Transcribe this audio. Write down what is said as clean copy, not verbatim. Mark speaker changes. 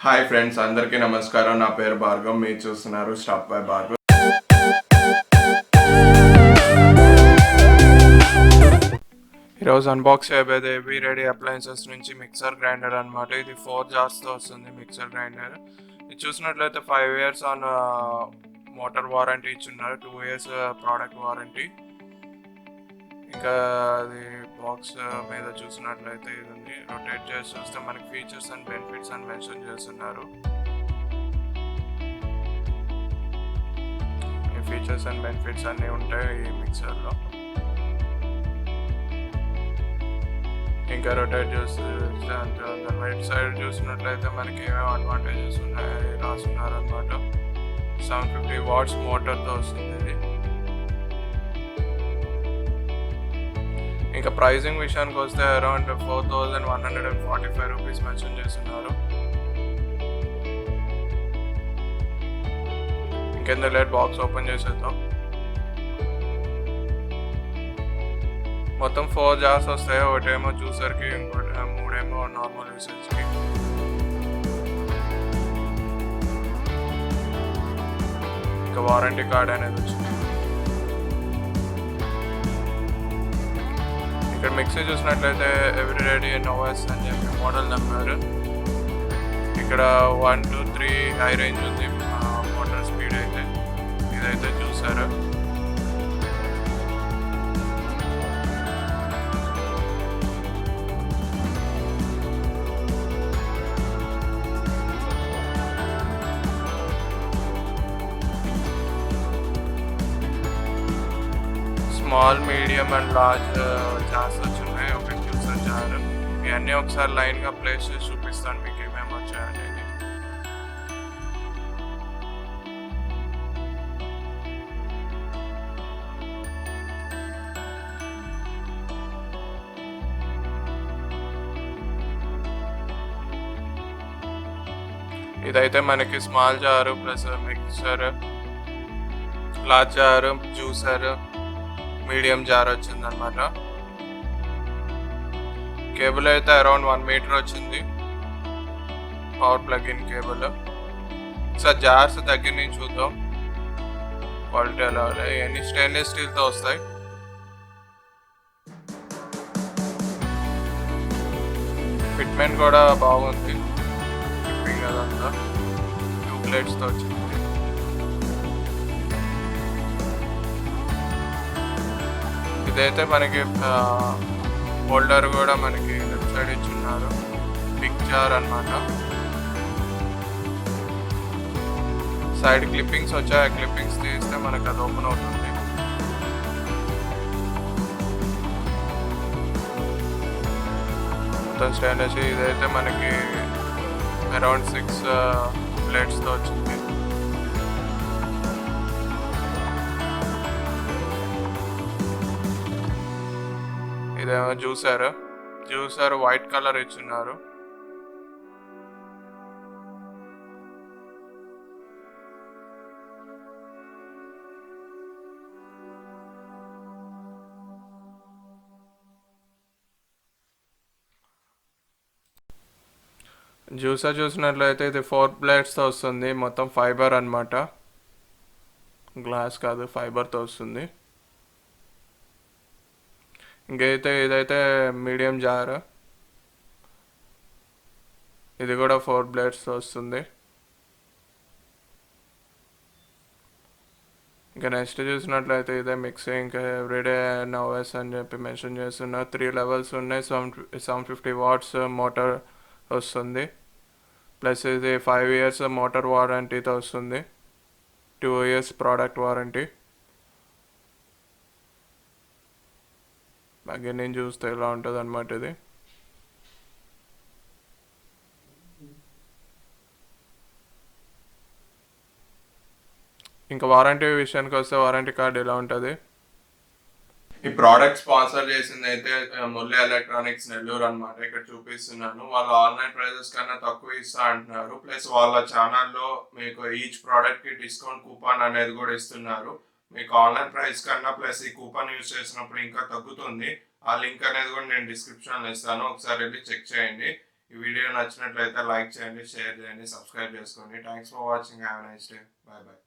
Speaker 1: Hi friends, అందరికీ నమస్కారం. నా పేరు భార్గవ్. మీరు చూస్తున్నారు స్టాప్ బై భార్గవ్. ఈరోజు అన్బాక్స్ చేయబోయేది ఎవరీడే అప్లయన్సెస్ నుంచి మిక్సర్ గ్రైండర్ అనమాట. ఇది 4 జార్స్తో వస్తుంది మిక్సర్ గ్రైండర్. ఇది చూసినట్లయితే 5 years ఆన్ మోటార్ వారంటీ ఇచ్చున్నారు, 2 years ప్రోడక్ట్ వారంటీ. ఇంకా అది బాక్స్ మీద చూసినట్లయితే ఇది ఉంది. రొటేట్ చేసి చూస్తే మనకి ఫీచర్స్ అండ్ బెనిఫిట్స్ అని మెన్షన్ చేస్తున్నారు. ఈ ఫీచర్స్ అండ్ బెనిఫిట్స్ అన్నీ ఉంటాయి ఈ మిక్సర్లో. ఇంకా రొటేట్ చేస్తే అంతే ఉంది. రైట్ సైడ్ చూసినట్లయితే మనకి ఏమేమి అడ్వాంటేజెస్ ఉన్నాయి రాస్తున్నారు అనమాట. 750 watts మోటార్తో వస్తుంది ఇది. ఇంకా ప్రైజింగ్ విషయానికి వస్తే అరౌండ్ 4145 రూపీస్ మెన్షన్ చేస్తున్నారు. ఇంకెంత లేట్ బాక్స్ ఓపెన్ చేసేద్దాం. మొత్తం 4 జార్స్ వస్తాయి. ఒకటేమో జ్యూసర్కి, ఇంకోటి 3 నార్మల్ యూసేజ్కి. ఇంకా వారంటీ కార్డ్ అనేది వచ్చింది. ఇక్కడ మిక్సీ చూసినట్లయితే ఎవరీడే నోవెస్ అని చెప్పి మోడల్ నెంబర్. ఇక్కడ 1 2 3 హై రేంజ్ ఉంది మోటార్ స్పీడ్ అయితే. ఇదైతే చూసారు. Small, medium and large jars వచ్చున్నాయి. ఒక జ్యూసర్ జార్. ఇవన్నీ ఒకసారి లైన్గా ప్లేస్ చేసి చూపిస్తాను మీకు ఏమేమి వచ్చాయనేది. ఇదైతే మనకి స్మాల్ జారు ప్లస్ మిక్సర్, లార్జ్ జారు, జ్యూసర్, మీడియం జార్ వచ్చింది అనమాట. కేబుల్ అయితే అరౌండ్ 1 meter వచ్చింది, power plug in cable. Sir jars దగ్గర నుంచి చూద్దాం క్వాలిటీ ఎలా. ఇవన్నీ స్టెయిన్లెస్ స్టీల్తో వస్తాయి. ఫిట్మెంట్ కూడా బాగుంది. ఫిట్టింగ్ అదంతా 2 plates వచ్చింది. ఇదైతే మనకి హోల్డర్ కూడా మనకి లెఫ్ట్ సైడ్ ఇచ్చున్నారు. బిగ్ జార్ అనమాట. సైడ్ క్లిప్పింగ్స్ వచ్చాయి. ఆ క్లిప్పింగ్స్ తీస్తే మనకి అది ఓపెన్ అవుతుంది. మొత్తం స్టెయిన్లెస్. ఇదైతే మనకి అరౌండ్ 6 ప్లేట్స్తో వచ్చింది. ఇదేమో జ్యూసర్ వైట్ కలర్ ఇచ్చున్నారు. జ్యూసర్ చూసినట్లయితే ఇది 4 plates వస్తుంది. మొత్తం ఫైబర్ అనమాట, గ్లాస్ కాదు, ఫైబర్తో వస్తుంది. ఇదైతే మీడియం జార్. ఇది కూడా 4 plates వస్తుంది. ఇంకా నెక్స్ట్ చూసినట్లయితే ఇదే మిక్సీ. ఇంకా ఎవరీడే నోవెస్ అని చెప్పి మెన్షన్ చేస్తున్నారు. 3 levels ఉన్నాయి. 750 watts మోటార్ వస్తుంది. ప్లస్ ఇది 5 years మోటార్ వారంటీతో వస్తుంది, 2 years ప్రోడక్ట్ వారంటీ. దగ్గర నేను చూస్తే ఇలా ఉంటుంది అనమాట ఇది. ఇంకా వారంటీ విషయానికి వస్తే వారంటీ కార్డ్ ఇలా ఉంటుంది. ఈ ప్రోడక్ట్ స్పాన్సర్ చేసింది అయితే మురళి ఎలక్ట్రానిక్స్ నెల్లూరు అనమాట. ఇక్కడ చూపిస్తున్నాను. వాళ్ళు ఆన్లైన్ ప్రైజెస్ కన్నా తక్కువ ఇస్తా అంటున్నారు. ప్లస్ వాళ్ళ ఛానల్లో మీకు ఈచ్ ప్రోడక్ట్కి డిస్కౌంట్ కూపన్ అనేది కూడా ఇస్తున్నారు. మీకు ఆన్లైన్ ప్రైస్ కన్నా ప్లస్ ఈ కూపన్ యూజ్ చేసినప్పుడు ఇంకా తగ్గుతుంది. ఆ లింక్ అనేది కూడా నేను డిస్క్రిప్షన్లో ఇస్తాను, ఒకసారి వెళ్ళి చెక్ చేయండి. ఈ వీడియో నచ్చినట్లయితే లైక్ చేయండి, షేర్ చేయండి, సబ్స్క్రైబ్ చేసుకోండి. Thanks for watching. Have a nice day. Bye bye.